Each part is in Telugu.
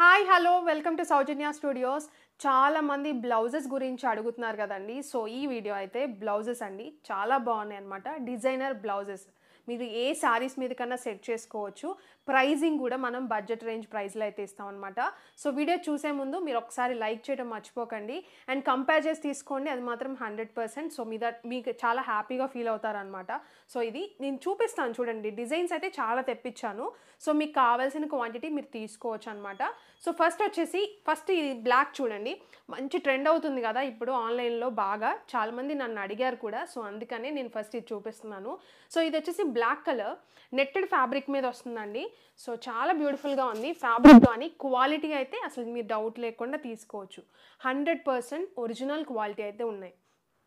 Hi hello welcome to Soujanya studios. చాలా మంది బ్లౌజెస్ గురించి అడుగుతున్నారు కదండి. సో ఈ వీడియో అయితే బ్లౌజెస్ అండి, చాలా బాగున్నాయి అనమాట. డిజైనర్ బ్లౌజెస్ మీరు ఏ శారీస్ మీద కన్నా సెట్ చేసుకోవచ్చు. ప్రైజింగ్ కూడా మనం బడ్జెట్ రేంజ్ ప్రైస్లో అయితే ఇస్తాం అనమాట. సో వీడియో చూసే ముందు మీరు ఒకసారి లైక్ చేయడం మర్చిపోకండి అండ్ కంపేర్ చేసి తీసుకోండి, అది మాత్రం 100%. సో మీకు చాలా హ్యాపీగా ఫీల్ అవుతారనమాట. సో ఇది నేను చూపిస్తాను చూడండి. డిజైన్స్ అయితే చాలా తెప్పించాను. సో మీకు కావాల్సిన క్వాంటిటీ మీరు తీసుకోవచ్చు అనమాట. సో ఫస్ట్ ఇది బ్లాక్ చూడండి, మంచి ట్రెండ్ అవుతుంది కదా ఇప్పుడు ఆన్లైన్లో బాగా. చాలామంది నన్ను అడిగారు కూడా, సో అందుకనే నేను ఫస్ట్ ఇది చూపిస్తున్నాను. సో ఇది వచ్చేసి బ్లాక్ కలర్ నెట్టెడ్ ఫ్యాబ్రిక్ మీద వస్తుందండి. సో చాలా బ్యూటిఫుల్గా ఉంది ఫ్యాబ్రిక్, కానీ క్వాలిటీ అయితే అసలు మీరు డౌట్ లేకుండా తీసుకోవచ్చు. 100% ఒరిజినల్ క్వాలిటీ అయితే ఉన్నాయి.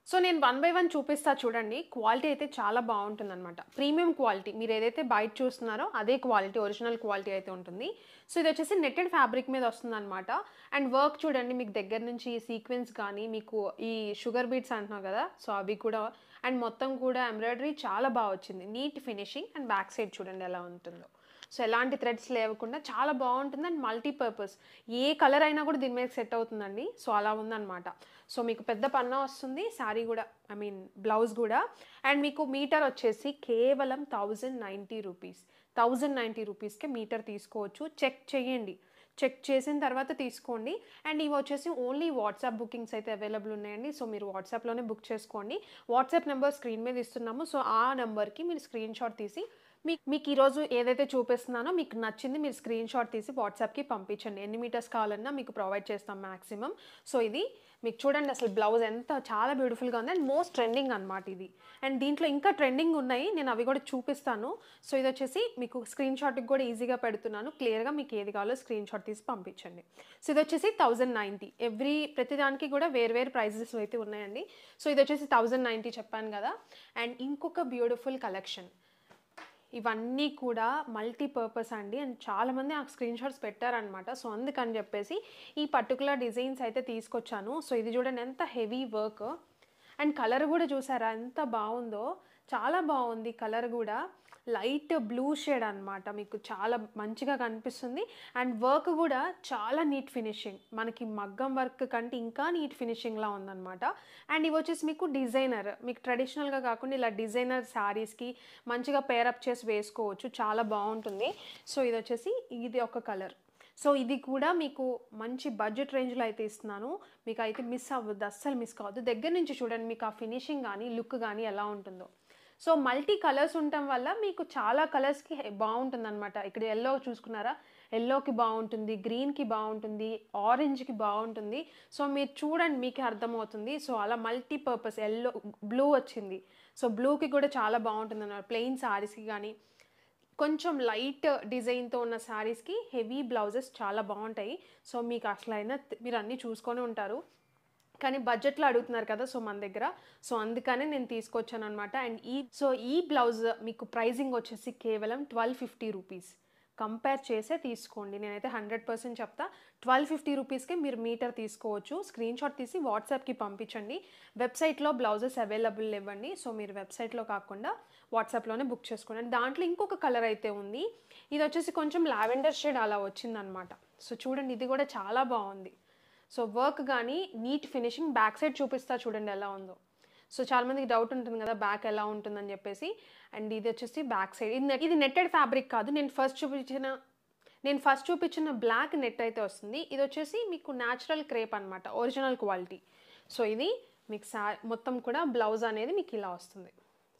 సో నేను 1 బై 1 చూపిస్తా చూడండి. క్వాలిటీ అయితే చాలా బాగుంటుంది అనమాట. ప్రీమియం క్వాలిటీ, మీరు ఏదైతే బయట చూస్తున్నారో అదే క్వాలిటీ, ఒరిజినల్ క్వాలిటీ అయితే ఉంటుంది. సో ఇది వచ్చేసి నెట్టెడ్ ఫ్యాబ్రిక్ మీద వస్తుంది అనమాట. అండ్ వర్క్ చూడండి, మీకు దగ్గర నుంచి సీక్వెన్స్ కానీ, మీకు ఈ షుగర్ బీట్స్ అంటున్నావు కదా, సో అవి కూడా, అండ్ మొత్తం కూడా ఎంబ్రాయిడరీ చాలా బాగా వచ్చింది. Neat finishing. And back side చూడండి ఎలా ఉంటుందో. సో ఎలాంటి థ్రెడ్స్ లేకుండా చాలా బాగుంటుంది. అండ్ మల్టీపర్పస్, ఏ కలర్ అయినా కూడా దీని మీద సెట్ అవుతుందండి. సో అలా ఉందన్నమాట. సో మీకు పెద్ద పన్నా వస్తుంది శారీ కూడా, బ్లౌజ్ కూడా. అండ్ మీకు మీటర్ వచ్చేసి కేవలం 1090 రూపీస్. 1090 రూపీస్కే మీటర్ తీసుకోవచ్చు. చెక్ చేయండి, చెక్ చేసిన తర్వాత తీసుకోండి. అండ్ ఇవి వచ్చేసి ఓన్లీ వాట్సాప్ బుకింగ్స్ అయితే అవైలబుల్ ఉన్నాయండి. సో మీరు వాట్సాప్లోనే బుక్ చేసుకోండి. వాట్సాప్ నెంబర్ స్క్రీన్ మీద ఇస్తున్నాము. సో ఆ నెంబర్కి మీరు స్క్రీన్ షాట్ తీసి మీకు ఈరోజు ఏదైతే చూపిస్తున్నానో మీకు నచ్చింది మీరు స్క్రీన్ షాట్ తీసి వాట్సాప్కి పంపించండి. ఎన్ని మీటర్స్ కావాలన్నా మీకు ప్రొవైడ్ చేస్తాం మ్యాక్సిమం. సో ఇది మీకు చూడండి, అసలు బ్లౌజ్ ఎంత చాలా బ్యూటిఫుల్గా ఉంది. అండ్ మోస్ట్ ట్రెండింగ్ అనమాట ఇది. అండ్ దీంట్లో ఇంకా ట్రెండింగ్ ఉన్నాయి, నేను అవి కూడా చూపిస్తాను. సో ఇది వచ్చేసి మీకు స్క్రీన్ షాట్కి కూడా ఈజీగా పెడుతున్నాను. క్లియర్గా మీకు ఏది కావాలో స్క్రీన్ షాట్ తీసి పంపించండి. సో ఇది వచ్చేసి 1090. ప్రతిదానికి కూడా వేరు ప్రైజెస్ అయితే ఉన్నాయండి. సో ఇది వచ్చేసి 1090 చెప్పాను కదా. అండ్ ఇంకొక బ్యూటిఫుల్ కలెక్షన్, ఇవన్నీ కూడా మల్టీపర్పస్ అండి. అండ్ చాలామంది నాకు స్క్రీన్ షాట్స్ పెట్టారనమాట. సో అందుకని చెప్పేసి ఈ పర్టికులర్ డిజైన్స్ అయితే తీసుకొచ్చాను. సో ఇది చూడండి ఎంత హెవీ వర్క్. అండ్ కలర్ కూడా చూసారా ఎంత బాగుందో, చాలా బాగుంది కలర్ కూడా. లైట్ బ్లూ షేడ్ అనమాట, మీకు చాలా మంచిగా కనిపిస్తుంది. అండ్ వర్క్ కూడా చాలా నీట్ ఫినిషింగ్, మనకి మగ్గం వర్క్ కంటే ఇంకా నీట్ ఫినిషింగ్లా ఉందన్నమాట. అండ్ ఇవి వచ్చేసి మీకు డిజైనర్, మీకు ట్రెడిషనల్గా కాకుండా ఇలా డిజైనర్ శారీస్కి మంచిగా పేరప్ చేసి వేసుకోవచ్చు, చాలా బాగుంటుంది. సో ఇది వచ్చేసి ఇది ఒక కలర్. సో ఇది కూడా మీకు మంచి బడ్జెట్ రేంజ్లో అయితే ఇస్తున్నాను. మీకు అయితే మిస్ అవ్వద్దు, అస్సలు మిస్ కావద్దు. దగ్గర నుంచి చూడండి మీకు ఆ ఫినిషింగ్ కానీ లుక్ కానీ ఎలా ఉంటుందో. సో మల్టీ కలర్స్ ఉండటం వల్ల మీకు చాలా కలర్స్కి బాగుంటుంది అనమాట. ఇక్కడ ఎల్లో చూసుకున్నారా, ఎల్లోకి బాగుంటుంది, గ్రీన్కి బాగుంటుంది, ఆరెంజ్కి బాగుంటుంది. సో మీరు చూడండి మీకే అర్థమవుతుంది. సో అలా మల్టీపర్పస్, ఎల్లో బ్లూ వచ్చింది, సో బ్లూకి కూడా చాలా బాగుంటుంది అన్నమాట. ప్లెయిన్ శారీస్కి కానీ, కొంచెం లైట్ డిజైన్తో ఉన్న శారీస్కి హెవీ బ్లౌజెస్ చాలా బాగుంటాయి. సో మీకు అసలైనా మీరు అన్నీ చూసుకొని ఉంటారు, కానీ బడ్జెట్లో అడుగుతున్నారు కదా సో మన దగ్గర. సో అందుకనే నేను తీసుకొచ్చాను అనమాట. అండ్ ఈ బ్లౌజ్ మీకు ప్రైజింగ్ వచ్చేసి కేవలం 1250 రూపీస్. కంపేర్ చేసే తీసుకోండి, నేనైతే 100% చెప్తా. 1250 రూపీస్కే మీరు మీటర్ తీసుకోవచ్చు. స్క్రీన్ షాట్ తీసి వాట్సాప్కి పంపించండి. వెబ్సైట్లో బ్లౌజెస్ అవైలబుల్ ఇవ్వండి. సో మీరు వెబ్సైట్లో కాకుండా వాట్సాప్లోనే బుక్ చేసుకోండి. అండ్ దాంట్లో ఇంకొక కలర్ అయితే ఉంది, ఇది వచ్చేసి కొంచెం లావెండర్ షేడ్ అలా వచ్చిందనమాట. సో చూడండి ఇది కూడా చాలా బాగుంది. సో వర్క్ కానీ నీట్ ఫినిషింగ్. బ్యాక్ సైడ్ చూపిస్తా చూడండి ఎలా ఉందో. సో చాలామందికి డౌట్ ఉంటుంది కదా బ్యాక్ ఎలా ఉంటుందని చెప్పేసి. అండ్ ఇది వచ్చేసి బ్యాక్ సైడ్, ఇది నెట్టెడ్ ఫ్యాబ్రిక్ కాదు, నేను ఫస్ట్ చూపించిన బ్లాక్ నెట్ అయితే వస్తుంది. ఇది వచ్చేసి మీకు న్యాచురల్ క్రేప్ అనమాట, ఒరిజినల్ క్వాలిటీ. సో ఇది మీకు మొత్తం కూడా బ్లౌజ్ అనేది మీకు ఇలా వస్తుంది.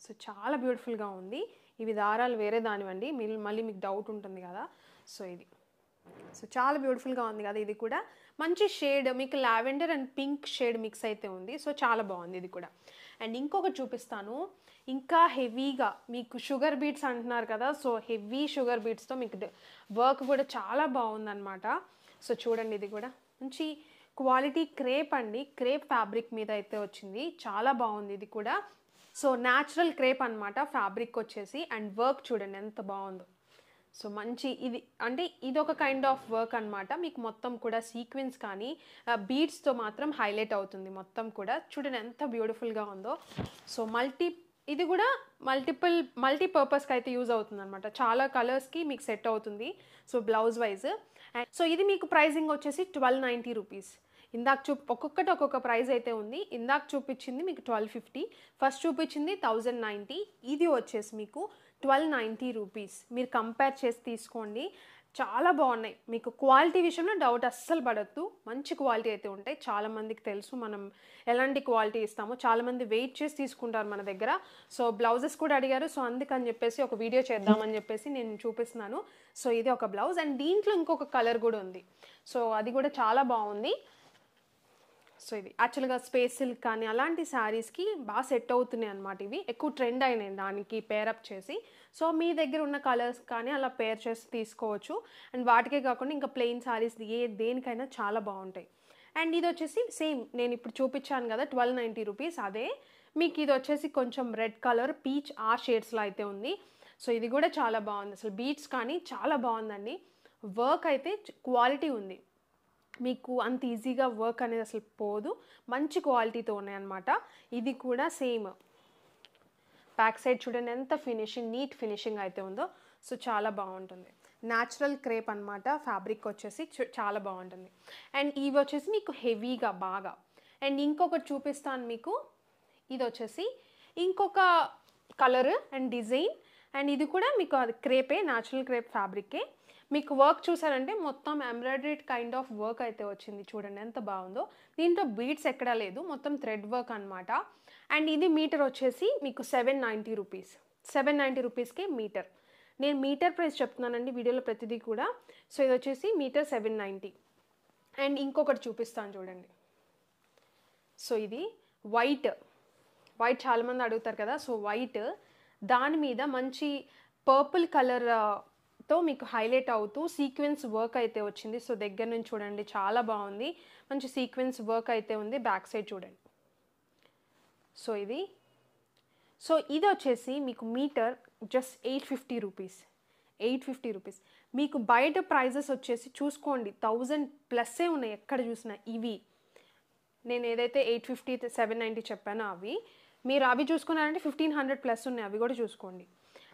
సో చాలా బ్యూటిఫుల్గా ఉంది. ఇవి దారాలు వేరే దానివ్వండి, మళ్ళీ మీకు డౌట్ ఉంటుంది కదా. సో ఇది సో చాలా బ్యూటిఫుల్గా ఉంది కదా. ఇది కూడా మంచి షేడ్, మీకు lavender and pink shade mix అయితే ఉంది. సో చాలా బాగుంది ఇది కూడా. అండ్ ఇంకొకటి చూపిస్తాను, ఇంకా హెవీగా మీకు షుగర్ బీట్స్ అంటున్నారు కదా. సో హెవీ షుగర్ బీట్స్తో మీకు వర్క్ కూడా చాలా బాగుందన్నమాట. సో చూడండి ఇది కూడా మంచి క్వాలిటీ క్రేప్ అండి, క్రేప్ ఫ్యాబ్రిక్ మీద అయితే వచ్చింది, చాలా బాగుంది ఇది కూడా. సో న్యాచురల్ క్రేప్ అనమాట ఫ్యాబ్రిక్ వచ్చేసి. అండ్ వర్క్ చూడండి ఎంత బాగుందో. సో మంచి ఇది ఒక కైండ్ ఆఫ్ వర్క్ అనమాట. మీకు మొత్తం కూడా సీక్వెన్స్ కానీ బీడ్స్తో మాత్రం హైలైట్ అవుతుంది మొత్తం కూడా. చూడండి ఎంత బ్యూటిఫుల్గా ఉందో. సో ఇది కూడా మల్టీపర్పస్కి అయితే యూజ్ అవుతుంది అనమాట. చాలా కలర్స్కి మీకు సెట్ అవుతుంది. సో బ్లౌజ్ వైజ్ సో ఇది మీకు ప్రైజింగ్ వచ్చేసి 1290 రూపీస్. ఇందాక ఒక్కొక్కటి ఒక్కొక్క ప్రైస్ అయితే ఉంది. ఇందాక చూపించింది మీకు 1250, ఫస్ట్ చూపించింది 1090, ఇది వచ్చేసి మీకు 1290 రూపీస్. మీరు కంపేర్ చేసి తీసుకోండి, చాలా బాగున్నాయి. మీకు క్వాలిటీ విషయంలో డౌట్ అస్సలు పడద్దు, మంచి క్వాలిటీ అయితే ఉంటాయి. చాలామందికి తెలుసు మనం ఎలాంటి క్వాలిటీ ఇస్తామో, చాలామంది వెయిట్ చేసి తీసుకుంటారు మన దగ్గర. సో బ్లౌజెస్ కూడా అడిగారు, సో అందుకని చెప్పేసి ఒక వీడియో చేద్దామని చెప్పేసి నేను చూపిస్తున్నాను. సో ఇది ఒక బ్లౌజ్, అండ్ దీంట్లో ఇంకొక కలర్ కూడా ఉంది. సో అది కూడా చాలా బాగుంది. సో ఇది యాక్చువల్గా స్పేస్ సిల్క్ కానీ అలాంటి శారీస్కి బాగా సెట్ అవుతున్నాయి అన్నమాట. ఇవి ఎక్కువ ట్రెండ్ అయినాయి దానికి పేరప్ చేసి. సో మీ దగ్గర ఉన్న కలర్స్ కానీ అలా పేర్ చేసి తీసుకోవచ్చు. అండ్ వాటికే కాకుండా ఇంకా ప్లెయిన్ శారీస్ దేనికైనా చాలా బాగుంటాయి. అండ్ ఇది వచ్చేసి సేమ్ నేను ఇప్పుడు చూపించాను కదా 1290 రూపీస్, అదే మీకు ఇది వచ్చేసి కొంచెం రెడ్ కలర్ పీచ్ ఆ షేడ్స్లో అయితే ఉంది. సో ఇది కూడా చాలా బాగుంది, అసలు బీట్స్ కానీ చాలా బాగుందండి. వర్క్ అయితే క్వాలిటీ ఉంది, మీకు అంత ఈజీగా వర్క్ అనేది అసలు పోదు, మంచి క్వాలిటీతో ఉన్నాయన్నమాట. ఇది కూడా సేమ్ బ్యాక్ సైడ్ చూడండి ఎంత ఫినిషింగ్, నీట్ ఫినిషింగ్ అయితే ఉందో. సో చాలా బాగుంటుంది, న్యాచురల్ క్రేప్ అనమాట. ఫ్యాబ్రిక్ వచ్చేసి చాలా బాగుంటుంది. అండ్ ఇవి వచ్చేసి మీకు హెవీగా బాగా. అండ్ ఇంకొకటి చూపిస్తాను మీకు, ఇది వచ్చేసి ఇంకొక కలర్ అండ్ డిజైన్. అండ్ ఇది కూడా మీకు అది క్రేపే, న్యాచురల్ క్రేప్ ఫ్యాబ్రికే. మీకు వర్క్ చూసారంటే మొత్తం ఎంబ్రాయిడరీ కైండ్ ఆఫ్ వర్క్ అయితే వచ్చింది, చూడండి ఎంత బాగుందో. దీంట్లో బీడ్స్ ఎక్కడా లేదు, మొత్తం థ్రెడ్ వర్క్ అనమాట. అండ్ ఇది మీటర్ వచ్చేసి మీకు 790 రూపీస్. 790 రూపీస్కే మీటర్. నేను మీటర్ ప్రైస్ చెప్తున్నానండి వీడియోలో ప్రతిదీ కూడా. సో ఇది వచ్చేసి మీటర్ 790. అండ్ ఇంకొకటి చూపిస్తాను చూడండి. సో ఇది వైట్ చాలామంది అడుగుతారు కదా. సో వైట్ దాని మీద మంచి పర్పుల్ కలర్తో మీకు హైలైట్ అవుతూ సీక్వెన్స్ వర్క్ అయితే వచ్చింది. సో దగ్గర నుంచి చూడండి చాలా బాగుంది, మంచి సీక్వెన్స్ వర్క్ అయితే ఉంది. బ్యాక్ సైడ్ చూడండి. సో ఇది వచ్చేసి మీకు మీటర్ జస్ట్ 850 రూపీస్. 850 రూపీస్. మీకు బయట ప్రైజెస్ వచ్చేసి చూసుకోండి 1000+ ఉన్నాయి ఎక్కడ చూసినా. ఇవి నేను ఏదైతే 850 790 చెప్పానో మీరు అవి చూసుకున్నారంటే 1500+ ఉన్నాయి, అవి కూడా చూసుకోండి.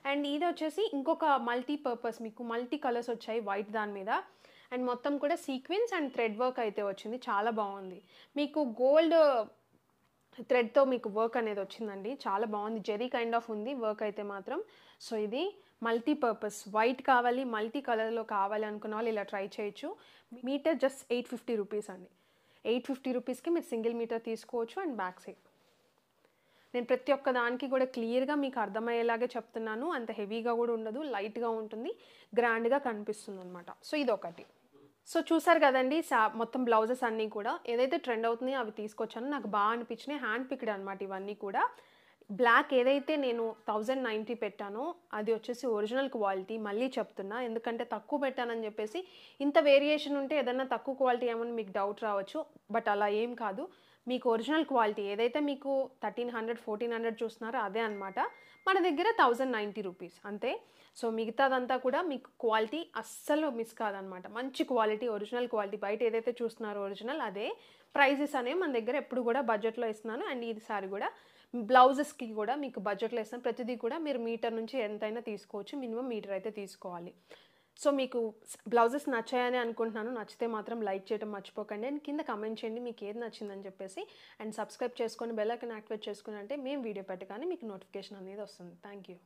అండ్ ఇది వచ్చేసి ఇంకొక మల్టీపర్పస్, మీకు మల్టీ కలర్స్ వచ్చాయి వైట్ దాని మీద. అండ్ మొత్తం కూడా సీక్వెన్స్ అండ్ థ్రెడ్ వర్క్ అయితే వచ్చింది, చాలా బాగుంది. మీకు గోల్డ్ థ్రెడ్తో మీకు వర్క్ అనేది వచ్చిందండి, చాలా బాగుంది. జెరీ కైండ్ ఆఫ్ ఉంది వర్క్ అయితే మాత్రం. సో ఇది మల్టీపర్పస్, వైట్ కావాలి మల్టీ కలర్లో కావాలి అనుకున్న వాళ్ళు ఇలా ట్రై చేయొచ్చు. మీటర్ జస్ట్ 850 రూపీస్ అండి. 850 రూపీస్కి మీరు సింగిల్ మీటర్ తీసుకోవచ్చు. అండ్ బ్యాక్ సైడ్ నేను ప్రతి ఒక్క దానికి కూడా క్లియర్గా మీకు అర్థమయ్యేలాగే చెప్తున్నాను, అంత హెవీగా కూడా ఉండదు, లైట్గా ఉంటుంది, గ్రాండ్గా కనిపిస్తుంది అనమాట. సో ఇది ఒకటి. సో చూసారు కదండి మొత్తం బ్లౌజెస్ అన్నీ కూడా ఏదైతే ట్రెండ్ అవుతున్నాయో అవి తీసుకొచ్చాను, నాకు బాగా అనిపించినాయి. హ్యాండ్ పిక్డ్ అనమాట ఇవన్నీ కూడా. బ్లాక్ ఏదైతే నేను 1090 పెట్టానో అది వచ్చేసి ఒరిజినల్ క్వాలిటీ, మళ్ళీ చెప్తున్నా, ఎందుకంటే తక్కువ పెట్టానని చెప్పేసి ఇంత వేరియేషన్ ఉంటే ఏదైనా తక్కువ క్వాలిటీ ఏమని మీకు డౌట్ రావచ్చు. బట్ అలా ఏం కాదు, మీకు ఒరిజినల్ క్వాలిటీ ఏదైతే మీకు 1300 1400 చూస్తున్నారో అదే అనమాట. మన దగ్గర 1090 రూపీస్ అంతే. సో మిగతాదంతా కూడా మీకు క్వాలిటీ అస్సలు మిస్ కాదనమాట, మంచి క్వాలిటీ, ఒరిజినల్ క్వాలిటీ. బయట ఏదైతే చూస్తున్నారో ఒరిజినల్ అదే. ప్రైజెస్ అనేవి మన దగ్గర ఎప్పుడు కూడా బడ్జెట్లో ఇస్తున్నాను. అండ్ ఈసారి కూడా బ్లౌజెస్కి కూడా మీకు బడ్జెట్లో ఇస్తాను. ప్రతిదీ కూడా మీరు మీటర్ నుంచి ఎంతైనా తీసుకోవచ్చు, మినిమం మీటర్ అయితే తీసుకోవాలి. సో మీకు బ్లౌజెస్ నచ్చాయని అనుకుంటున్నాను. నచ్చితే మాత్రం లైక్ చేయడం మర్చిపోకండి. అండ్ కింద కమెంట్ చేయండి మీకు ఏది నచ్చిందని చెప్పేసి. అండ్ సబ్స్క్రైబ్ చేసుకొని బెల్ ఐకాన్ యాక్టివేట్ చేసుకుని అంటే మేము వీడియో పెట్టగానే మీకు నోటిఫికేషన్ అనేది వస్తుంది. Thank you.